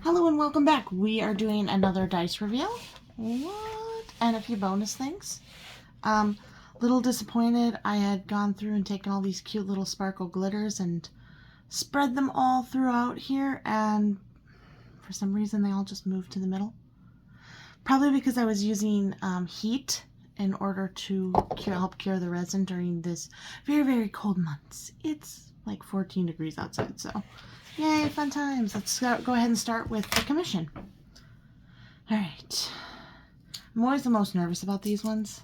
Hello and welcome back. We are doing another dice reveal. What? And a few bonus things. Little disappointed. I had gone through and taken all these cute little sparkle glitters and spread them all throughout here, and for some reason they all just moved to the middle. Probably because I was using heat in order to help cure the resin during this very, very cold months. It's like 14 degrees outside, so yay, fun times. Let's go ahead and start with the commission. All right. I'm always the most nervous about these ones.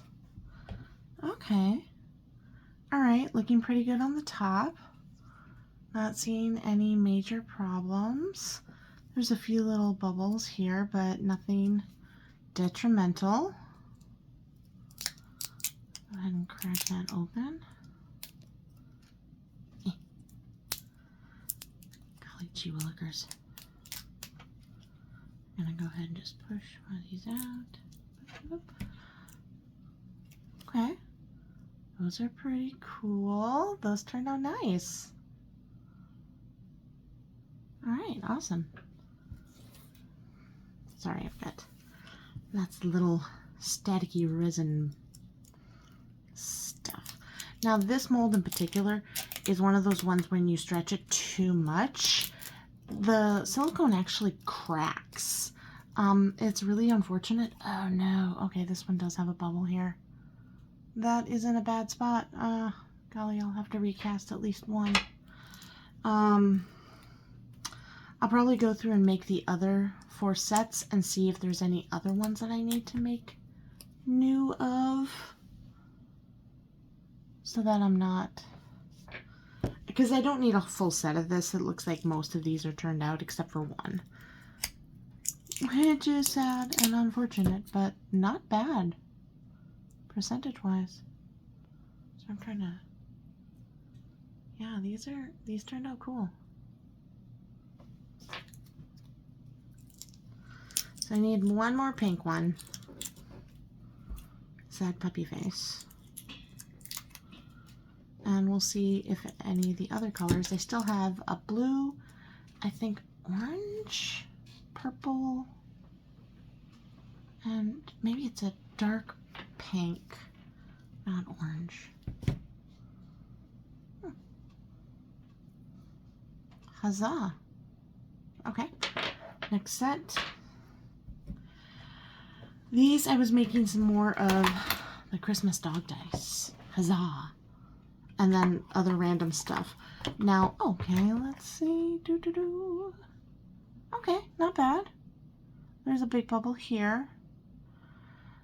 Okay. All right, looking pretty good on the top. Not seeing any major problems. There's a few little bubbles here, but nothing detrimental. Go ahead and crack that open. Golly gee willikers. I'm gonna go ahead and just push one of these out. Okay. Those are pretty cool. Those turned out nice. All right, awesome. Sorry, I've got lots of little staticky resin stuff. Now this mold in particular is one of those ones when you stretch it too much, the silicone actually cracks. It's really unfortunate. Oh no. Okay, this one does have a bubble here. That is in a bad spot. Golly, I'll have to recast at least one. I'll probably go through and make the other 4 sets and see if there's any other ones that I need to make new of, so that I'm not, because I don't need a full set of this. It looks like most of these are turned out except for one, which is sad and unfortunate, but not bad percentage wise. So I'm trying to, yeah, these turned out cool. So I need one more pink one. Sad puppy face. And we'll see if any of the other colors, they still have a blue, I think orange, purple, and maybe it's a dark pink, not orange. Huzzah. Okay, next set. These I was making some more of the Christmas dog dice. Huzzah. And then other random stuff. Now, okay, let's see. Okay, not bad. There's a big bubble here.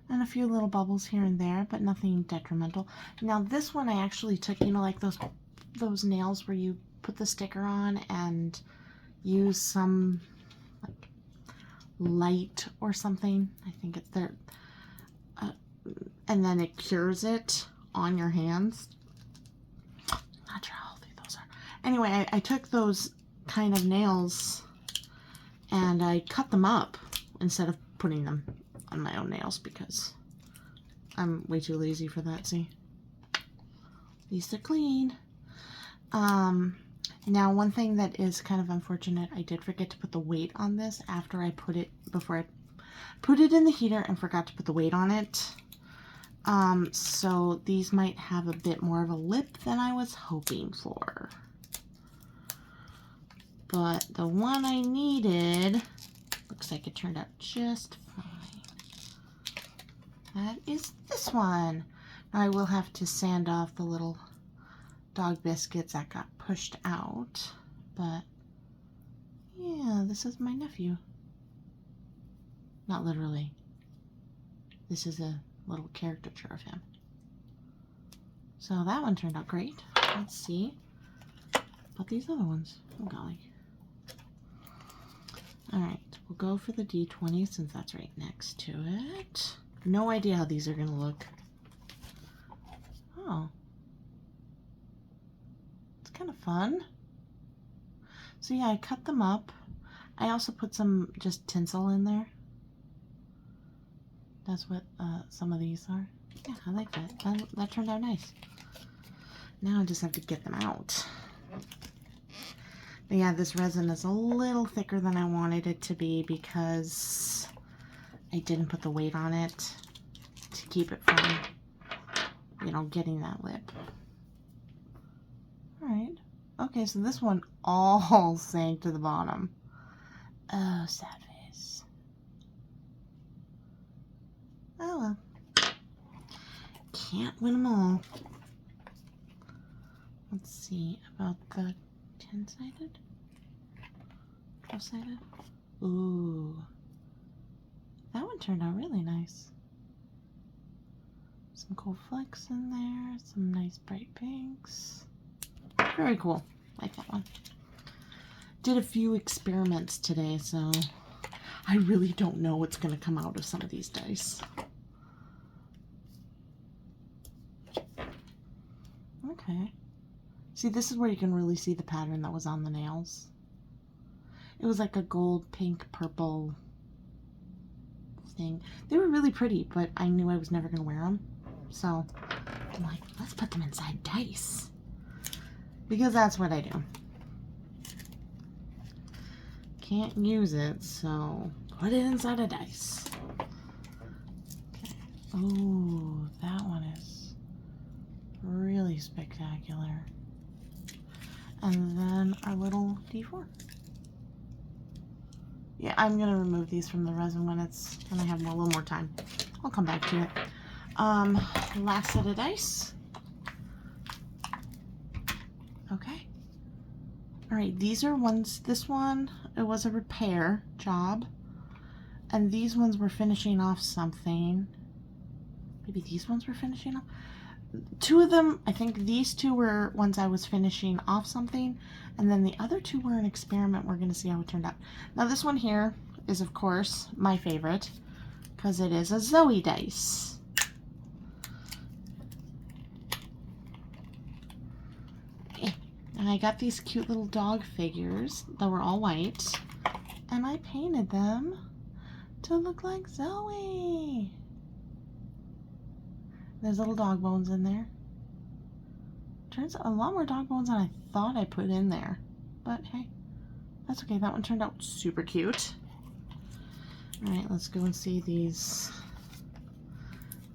And a few little bubbles here and there, but nothing detrimental. Now this one I actually took, you know, like those nails where you put the sticker on and use some like light or something. I think it's there. And then it cures it on your hands. Not sure how healthy those are. Anyway, I took those kind of nails and I cut them up instead of putting them on my own nails because I'm way too lazy for that. See, at least they're clean. Now one thing that is kind of unfortunate, I did forget to put the weight on this after I put it, before I put it in the heater, and forgot to put the weight on it. So these might have a bit more of a lip than I was hoping for. But the one I needed, looks like it turned out just fine. That is this one. Now I will have to sand off the little dog biscuits that got pushed out. But yeah, this is my nephew. Not literally. This is a little caricature of him. So that one turned out great. Let's see about these other ones. Oh golly. Alright, we'll go for the D20 since that's right next to it. No idea how these are going to look. Oh. It's kind of fun. So yeah, I cut them up. I also put some just tinsel in there. That's what some of these are. Yeah, I like that. That turned out nice. Now I just have to get them out. But yeah, this resin is a little thicker than I wanted it to be because I didn't put the weight on it to keep it from, you know, getting that lip. Alright. Okay, so this one all sank to the bottom. Oh, sad face. Oh well. Can't win them all. Let's see about the 10-sided? 12-sided? Ooh. That one turned out really nice. Some cool flecks in there, some nice bright pinks. Very cool. Like that one. Did a few experiments today, so I really don't know what's going to come out of some of these dice. Okay. See, this is where you can really see the pattern that was on the nails. It was like a gold, pink, purple thing. They were really pretty, but I knew I was never going to wear them. So I'm like, let's put them inside dice. Because that's what I do. Can't use it, so put it inside a dice. Okay. Oh, that one is really spectacular. And then our little D4. Yeah, I'm gonna remove these from the resin when I have a little more time. I'll come back to it. Last set of dice. Okay. Alright, these are ones, this one, it was a repair job. And these ones were finishing off something. Maybe these ones were finishing off. Two of them, I think these two were ones I was finishing off something, and then the other two were an experiment. We're going to see how it turned out. Now this one here is, of course, my favorite, because it is a Zoe dice. Okay. And I got these cute little dog figures that were all white, and I painted them to look like Zoe. There's little dog bones in there. Turns out a lot more dog bones than I thought I put in there. But hey, that's okay. That one turned out super cute. Alright, let's go and see these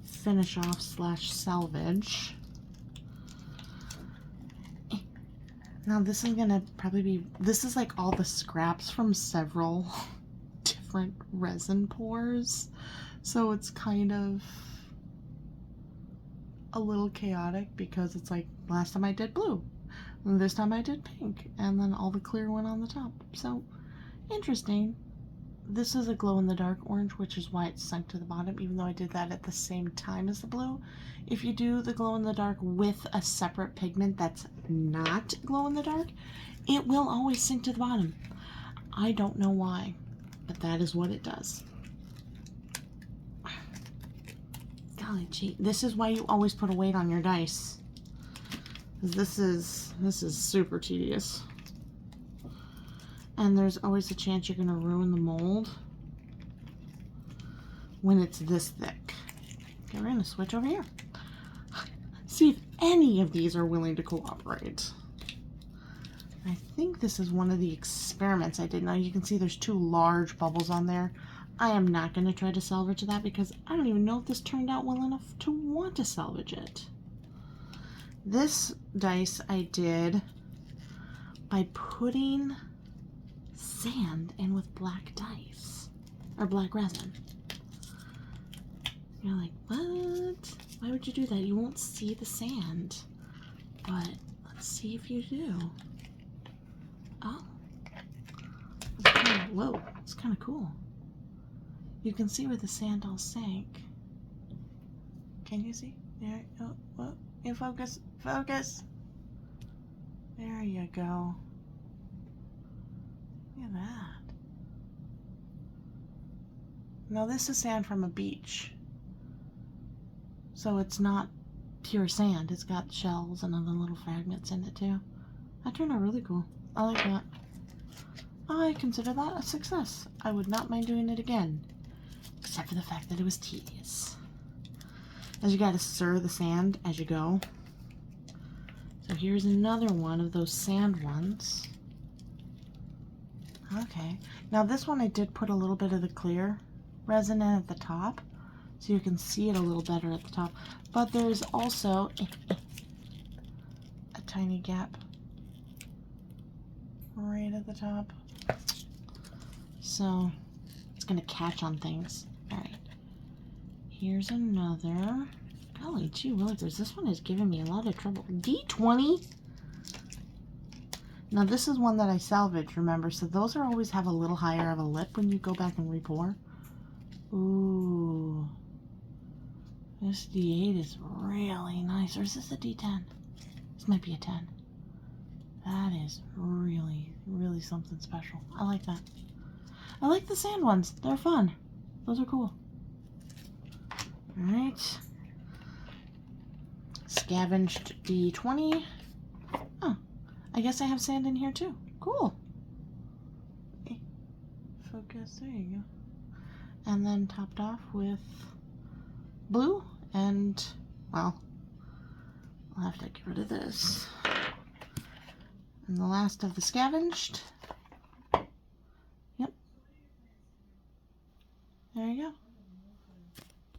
finish off / salvage. Now this is gonna probably be, this is like all the scraps from several different resin pours. So it's kind of a little chaotic because it's like last time I did blue and this time I did pink and then all the clear went on the top. So interesting. This is a glow-in-the-dark orange, which is why it's sunk to the bottom, even though I did that at the same time as the blue. If you do the glow-in-the-dark with a separate pigment that's not glow-in-the-dark, it will always sink to the bottom. I don't know why, but that is what it does. Golly gee, this is why you always put a weight on your dice. This is super tedious. And there's always a chance you're going to ruin the mold when it's this thick. Okay, we're going to switch over here. See if any of these are willing to cooperate. I think this is one of the experiments I did. Now you can see there's 2 large bubbles on there. I am not going to try to salvage that because I don't even know if this turned out well enough to want to salvage it. This dice I did by putting sand in with black dice, or black resin. You're like, what? Why would you do that? You won't see the sand. But let's see if you do. Oh. Whoa, it's kind of cool. You can see where the sand all sank. Can you see? There, oh, whoa, you focus, focus. There you go. Look at that. Now this is sand from a beach. So it's not pure sand. It's got shells and other little fragments in it too. That turned out really cool. I like that. I consider that a success. I would not mind doing it again. Except for the fact that it was tedious. As you gotta stir the sand as you go. So here's another one of those sand ones. Okay. Now this one I did put a little bit of the clear resin in at the top, so you can see it a little better at the top. But there's also a tiny gap right at the top. So it's going to catch on things. Alright. Here's another. Golly gee willikers, this one is giving me a lot of trouble. D20? Now this is one that I salvaged, remember? So those are always have a little higher of a lip when you go back and re-pour. Ooh. This D8 is really nice. Or is this a D10? This might be a 10. That is really, really something special. I like that. I like the sand ones. They're fun. Those are cool. Alright. Scavenged D20. Oh, I guess I have sand in here too. Cool. Okay. Focus. There you go. And then topped off with blue and, well, I'll have to get rid of this. And the last of the scavenged